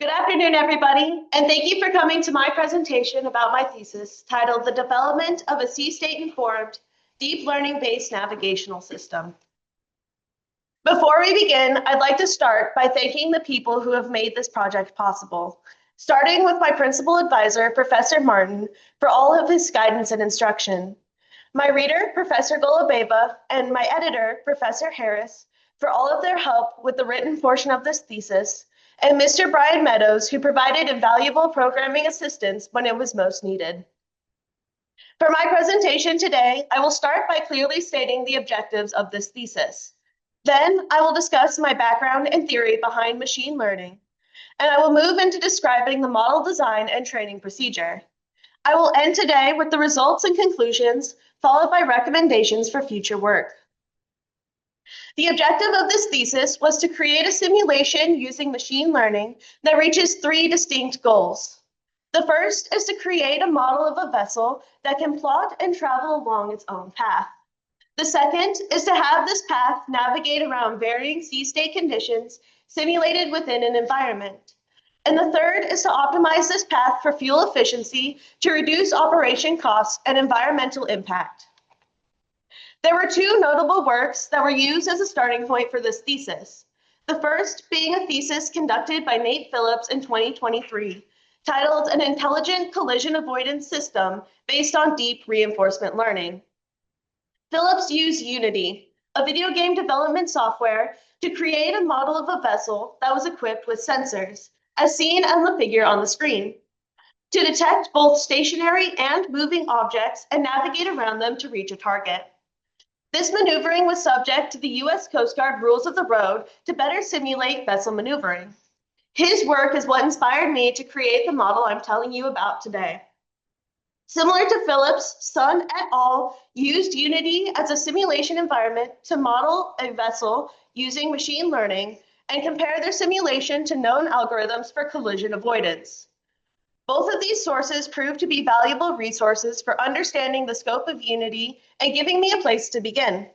Good afternoon, everybody, and thank you for coming to my presentation about my thesis titled The Development of a C-State Informed Deep Learning-Based Navigational System. Before we begin, I'd like to start by thanking the people who have made this project possible, starting with my principal advisor, Professor Martin, for all of his guidance and instruction, my reader, Professor Golubeva, and my editor, Professor Harris, for all of their help with the written portion of this thesis, and Mr. Brian Meadows, who provided invaluable programming assistance when it was most needed. For my presentation today, I will start by clearly stating the objectives of this thesis. Then I will discuss my background and theory behind machine learning, and I will move into describing the model design and training procedure. I will end today with the results and conclusions, followed by recommendations for future work. The objective of this thesis was to create a simulation using machine learning that reaches three distinct goals. The first is to create a model of a vessel that can plot and travel along its own path. The second is to have this path navigate around varying sea state conditions simulated within an environment. And the third is to optimize this path for fuel efficiency to reduce operation costs and environmental impact. There were two notable works that were used as a starting point for this thesis. The first being a thesis conducted by Nate Phillips in 2023, titled An Intelligent Collision Avoidance System Based on Deep Reinforcement Learning. Phillips used Unity, a video game development software, to create a model of a vessel that was equipped with sensors, as seen in the figure on the screen, to detect both stationary and moving objects and navigate around them to reach a target. This maneuvering was subject to the U.S. Coast Guard rules of the road to better simulate vessel maneuvering. His work is what inspired me to create the model I'm telling you about today. Similar to Phillips, Sun et al. Used Unity as a simulation environment to model a vessel using machine learning and compare their simulation to known algorithms for collision avoidance. Both of these sources proved to be valuable resources for understanding the scope of Unity and giving me a place to begin.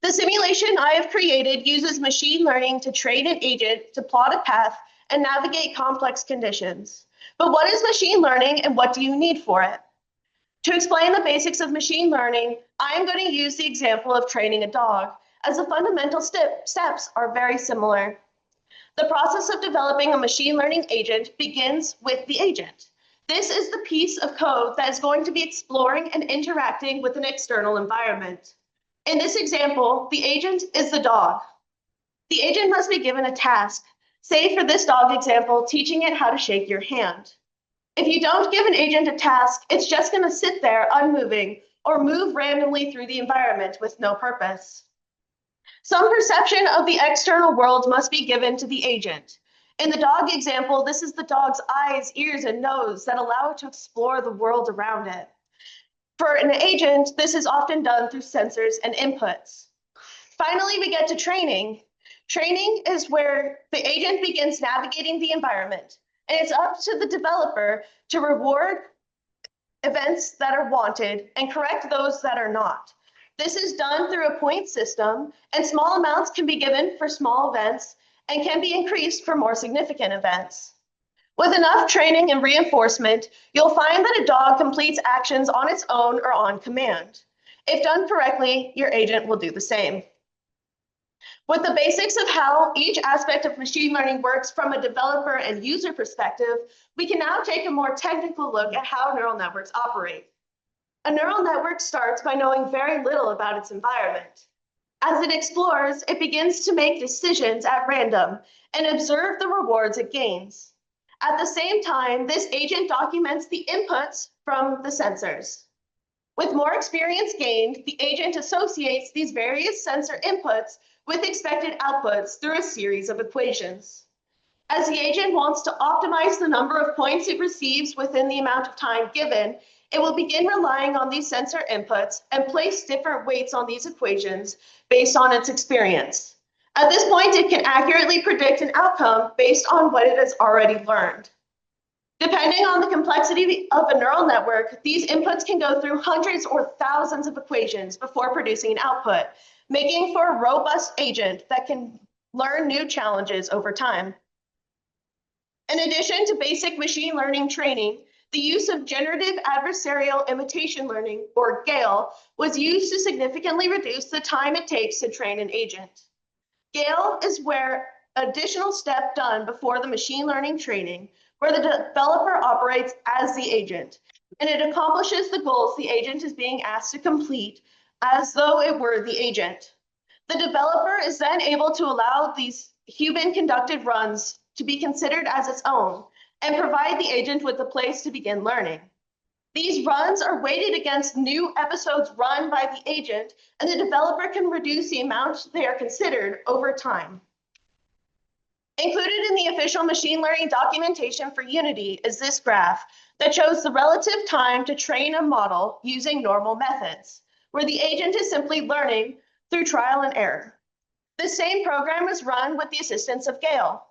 The simulation I have created uses machine learning to train an agent to plot a path and navigate complex conditions. But what is machine learning and what do you need for it? To explain the basics of machine learning, I am going to use the example of training a dog, as the fundamental steps are very similar. The process of developing a machine learning agent begins with the agent. This is the piece of code that is going to be exploring and interacting with an external environment. In this example, the agent is the dog. The agent must be given a task, say for this dog example, teaching it how to shake your hand. If you don't give an agent a task, it's just going to sit there unmoving or move randomly through the environment with no purpose. Some perception of the external world must be given to the agent. In the dog example, this is the dog's eyes, ears, and nose that allow it to explore the world around it. For an agent, this is often done through sensors and inputs. Finally, we get to training. Training is where the agent begins navigating the environment, and it's up to the developer to reward events that are wanted and correct those that are not. This is done through a point system, and small amounts can be given for small events and can be increased for more significant events. With enough training and reinforcement, you'll find that a dog completes actions on its own or on command. If done correctly, your agent will do the same. With the basics of how each aspect of machine learning works from a developer and user perspective, we can now take a more technical look at how neural networks operate. A neural network starts by knowing very little about its environment. As it explores, it begins to make decisions at random and observe the rewards it gains. At the same time, this agent documents the inputs from the sensors. With more experience gained, the agent associates these various sensor inputs with expected outputs through a series of equations. As the agent wants to optimize the number of points it receives within the amount of time given, it will begin relying on these sensor inputs and place different weights on these equations based on its experience. At this point, it can accurately predict an outcome based on what it has already learned. Depending on the complexity of a neural network, these inputs can go through hundreds or thousands of equations before producing an output, making for a robust agent that can learn new challenges over time. In addition to basic machine learning training, the use of generative adversarial imitation learning, or GAIL, was used to significantly reduce the time it takes to train an agent. GAIL is where additional step done before the machine learning training, where the developer operates as the agent, and it accomplishes the goals the agent is being asked to complete as though it were the agent. The developer is then able to allow these human-conducted runs to be considered as its own and provide the agent with a place to begin learning. These runs are weighted against new episodes run by the agent, and the developer can reduce the amount they are considered over time. Included in the official machine learning documentation for Unity is this graph that shows the relative time to train a model using normal methods, where the agent is simply learning through trial and error. The same program was run with the assistance of GAIL.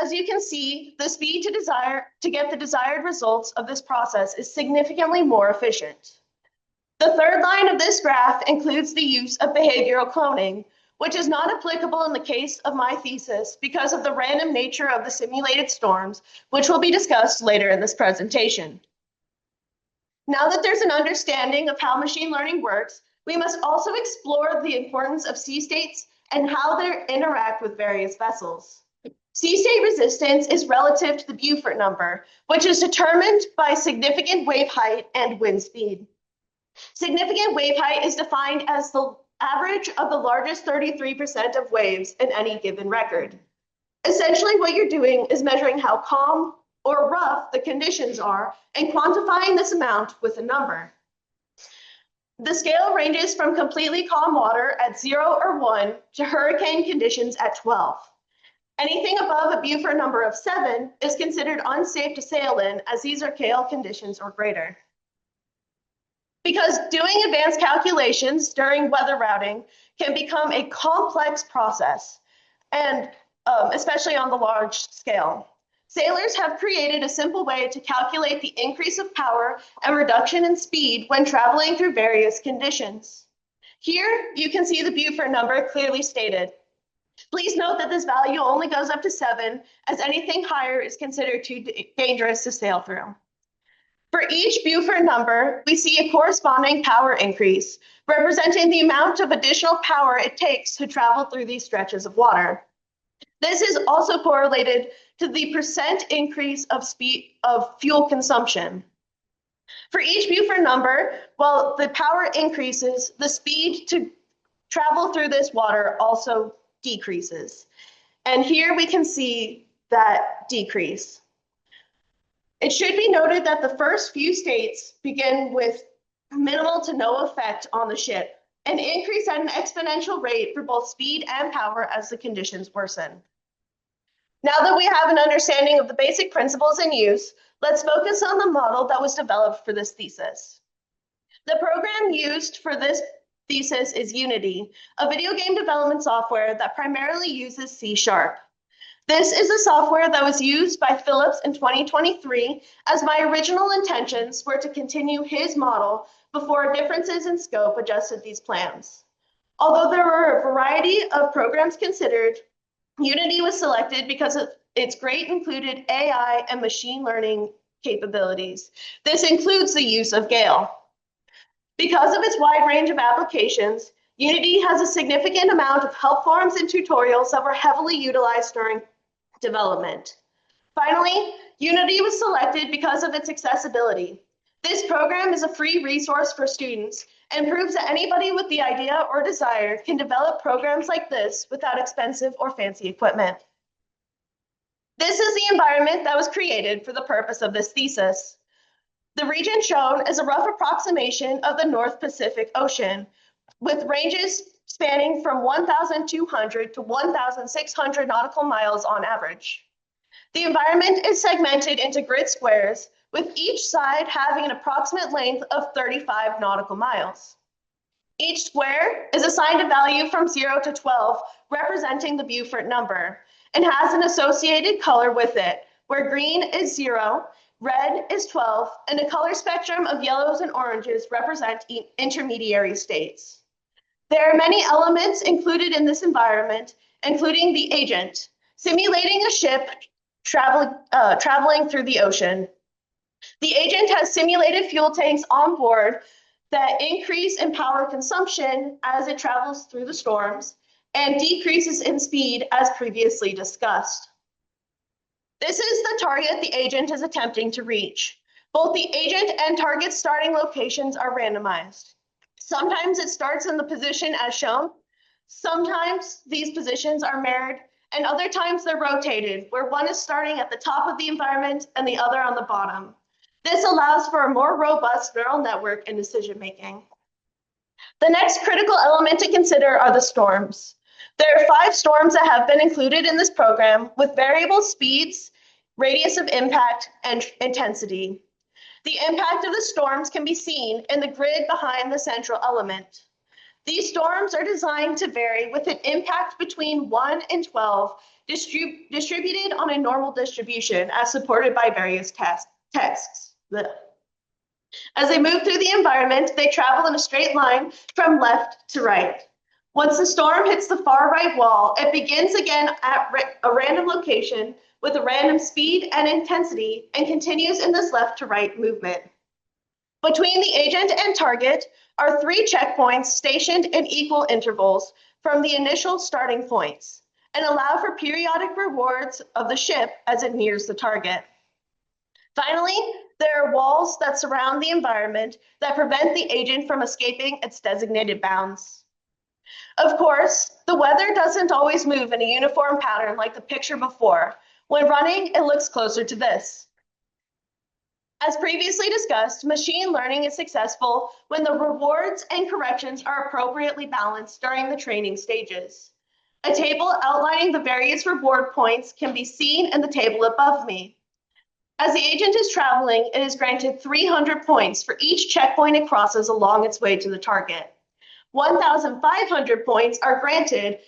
As you can see, the speed to get the desired results of this process is significantly more efficient. The third line of this graph includes the use of behavioral cloning, which is not applicable in the case of my thesis because of the random nature of the simulated storms, which will be discussed later in this presentation. Now that there's an understanding of how machine learning works, we must also explore the importance of sea states and how they interact with various vessels. Sea state resistance is relative to the Beaufort number, which is determined by significant wave height and wind speed. Significant wave height is defined as the average of the largest 33% of waves in any given record. Essentially, what you're doing is measuring how calm or rough the conditions are and quantifying this amount with a number. The scale ranges from completely calm water at 0 or 1 to hurricane conditions at 12. Anything above a Beaufort number of 7 is considered unsafe to sail in, as these are gale conditions or greater. Because doing advanced calculations during weather routing can become a complex process, and especially on the large scale. Sailors have created a simple way to calculate the increase of power and reduction in speed when traveling through various conditions. Here, you can see the Beaufort number clearly stated. Please note that this value only goes up to 7, as anything higher is considered too dangerous to sail through. For each Beaufort number, we see a corresponding power increase, representing the amount of additional power it takes to travel through these stretches of water. This is also correlated to the percent increase of speed of fuel consumption. For each Beaufort number, while the power increases, the speed to travel through this water also decreases. And here we can see that decrease. It should be noted that the first few states begin with minimal to no effect on the ship and increase at an exponential rate for both speed and power as the conditions worsen. Now that we have an understanding of the basic principles in use, let's focus on the model that was developed for this thesis. The program used for this thesis is Unity, a video game development software that primarily uses C#. This is the software that was used by Phillips in 2023, as my original intentions were to continue his model before differences in scope adjusted these plans. Although there were a variety of programs considered, Unity was selected because of its great included AI and machine learning capabilities. This includes the use of GAIL. Because of its wide range of applications, Unity has a significant amount of help forums and tutorials that were heavily utilized during development. Finally, Unity was selected because of its accessibility. This program is a free resource for students and proves that anybody with the idea or desire can develop programs like this without expensive or fancy equipment. This is the environment that was created for the purpose of this thesis. The region shown is a rough approximation of the North Pacific Ocean, with ranges spanning from 1,200 to 1,600 nautical miles on average. The environment is segmented into grid squares, with each side having an approximate length of 35 nautical miles. Each square is assigned a value from 0 to 12, representing the Beaufort number, and has an associated color with it, where green is 0, red is 12, and a color spectrum of yellows and oranges represent intermediary states. There are many elements included in this environment, including the agent, simulating a ship traveling through the ocean. The agent has simulated fuel tanks on board that increase in power consumption as it travels through the storms and decreases in speed as previously discussed. This is the target the agent is attempting to reach. Both the agent and target starting locations are randomized. Sometimes it starts in the position as shown. Sometimes these positions are mirrored, and other times they're rotated, where one is starting at the top of the environment and the other on the bottom. This allows for a more robust neural network in decision making. The next critical element to consider are the storms. There are 5 storms that have been included in this program with variable speeds, radius of impact, and intensity. The impact of the storms can be seen in the grid behind the central element. These storms are designed to vary with an impact between 1 and 12 distributed on a normal distribution as supported by various texts. As they move through the environment, they travel in a straight line from left to right. Once the storm hits the far right wall, it begins again at a random location with a random speed and intensity and continues in this left to right movement. Between the agent and target are 3 checkpoints stationed in equal intervals from the initial starting points and allow for periodic rewards of the ship as it nears the target. Finally, there are walls that surround the environment that prevent the agent from escaping its designated bounds. Of course, the weather doesn't always move in a uniform pattern like the picture before. When running, it looks closer to this. As previously discussed, machine learning is successful when the rewards and corrections are appropriately balanced during the training stages. A table outlining the various reward points can be seen in the table above me. As the agent is traveling, it is granted 300 points for each checkpoint it crosses along its way to the target. 1,500 points are granted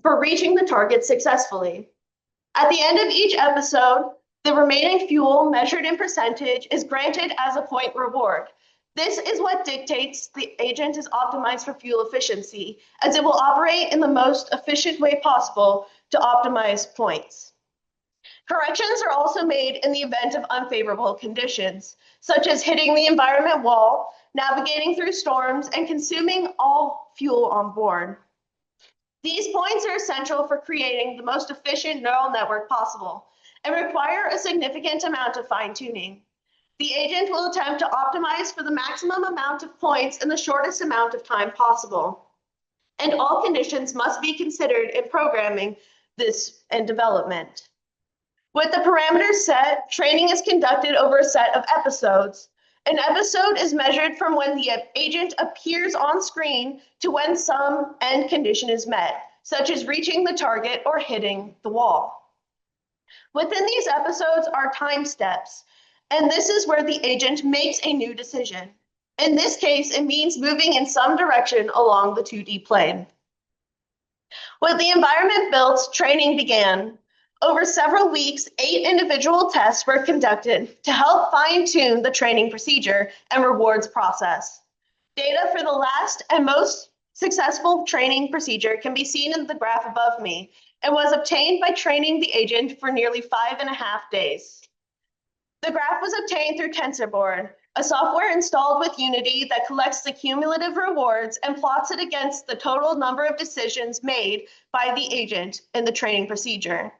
for reaching the target successfully. At the end of each episode, the remaining fuel measured in percentage is granted as a point reward. This is what dictates the agent is optimized for fuel efficiency, as it will operate in the most efficient way possible to optimize points. Corrections are also made in the event of unfavorable conditions, such as hitting the environment wall, navigating through storms, and consuming all fuel on board. These points are essential for creating the most efficient neural network possible and require a significant amount of fine-tuning. The agent will attempt to optimize for the maximum amount of points in the shortest amount of time possible. And all conditions must be considered in programming this and development. With the parameters set, training is conducted over a set of episodes. An episode is measured from when the agent appears on screen to when some end condition is met, such as reaching the target or hitting the wall. Within these episodes are time steps, and this is where the agent makes a new decision. In this case, it means moving in some direction along the 2D plane. With the environment built, training began. Over several weeks, 8 individual tests were conducted to help fine-tune the training procedure and rewards process. Data for the last and most successful training procedure can be seen in the graph above me and was obtained by training the agent for nearly 5.5 days. The graph was obtained through TensorBoard, a software installed with Unity that collects the cumulative rewards and plots it against the total number of decisions made by the agent in the training procedure.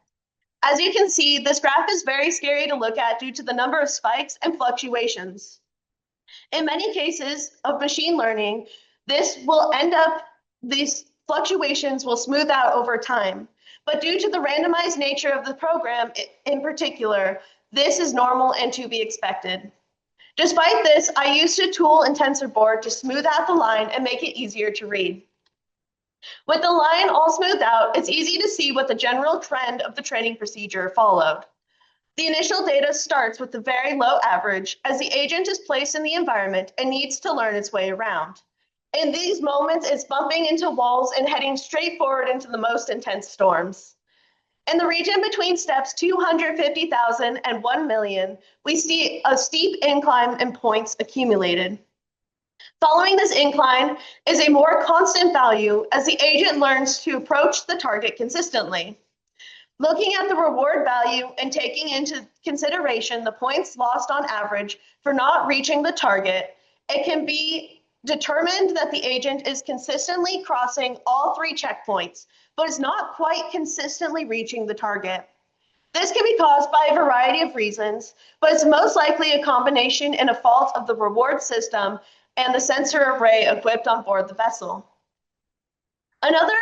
As you can see, this graph is very scary to look at due to the number of spikes and fluctuations. In many cases of machine learning, these fluctuations will smooth out over time. But due to the randomized nature of the program in particular, this is normal and to be expected. Despite this, I used a tool in TensorBoard to smooth out the line and make it easier to read. With the line all smoothed out, it's easy to see what the general trend of the training procedure followed. The initial data starts with a very low average as the agent is placed in the environment and needs to learn its way around. In these moments, it's bumping into walls and heading straight forward into the most intense storms. In the region between steps 250,000 and 1 million, we see a steep incline in points accumulated. Following this incline is a more constant value as the agent learns to approach the target consistently. Looking at the reward value and taking into consideration the points lost on average for not reaching the target, it can be determined that the agent is consistently crossing all 3 checkpoints, but is not quite consistently reaching the target. This can be caused by a variety of reasons, but it's most likely a combination and a fault of the reward system and the sensor array equipped on board the vessel. Another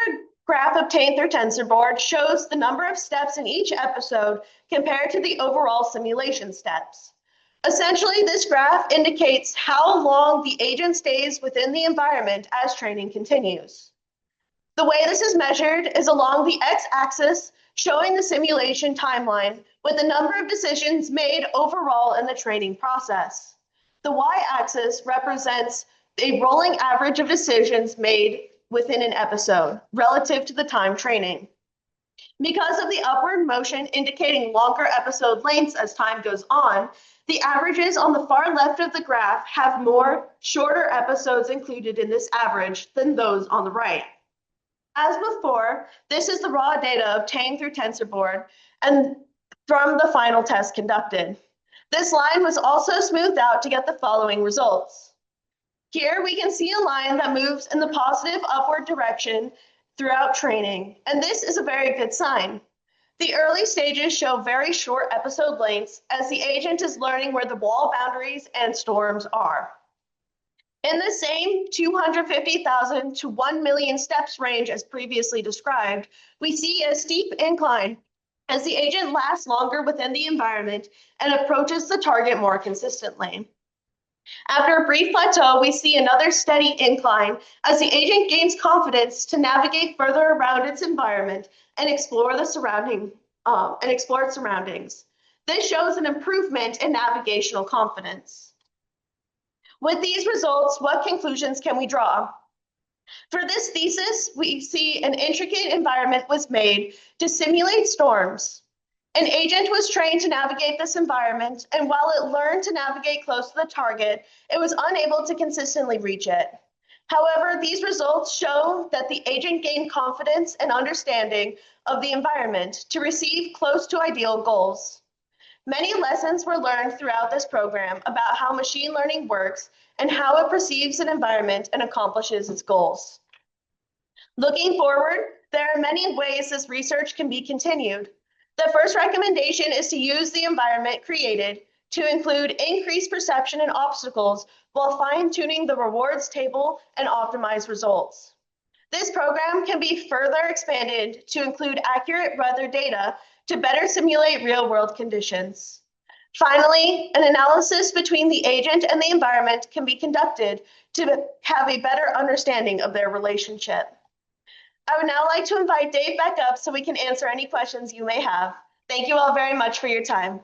graph obtained through TensorBoard shows the number of steps in each episode compared to the overall simulation steps. Essentially, this graph indicates how long the agent stays within the environment as training continues. The way this is measured is along the x-axis, showing the simulation timeline with the number of decisions made overall in the training process. The y-axis represents a rolling average of decisions made within an episode relative to the time training. Because of the upward motion indicating longer episode lengths as time goes on, the averages on the far left of the graph have more shorter episodes included in this average than those on the right. As before, this is the raw data obtained through TensorBoard and from the final test conducted. This line was also smoothed out to get the following results. Here we can see a line that moves in the positive upward direction throughout training, and this is a very good sign. The early stages show very short episode lengths as the agent is learning where the wall boundaries and storms are. In the same 250,000 to 1 million steps range as previously described, we see a steep incline as the agent lasts longer within the environment and approaches the target more consistently. After a brief plateau, we see another steady incline as the agent gains confidence to navigate further around its environment and explore its surroundings. This shows an improvement in navigational confidence. With these results, what conclusions can we draw? For this thesis, we see an intricate environment was made to simulate storms. An agent was trained to navigate this environment, and while it learned to navigate close to the target, it was unable to consistently reach it. However, these results show that the agent gained confidence and understanding of the environment to receive close to ideal goals. Many lessons were learned throughout this program about how machine learning works and how it perceives an environment and accomplishes its goals. Looking forward, there are many ways this research can be continued. The first recommendation is to use the environment created to include increased perception and obstacles while fine-tuning the rewards table and optimize results. This program can be further expanded to include accurate weather data to better simulate real-world conditions. Finally, an analysis between the agent and the environment can be conducted to have a better understanding of their relationship. I would now like to invite Dave back up so we can answer any questions you may have. Thank you all very much for your time.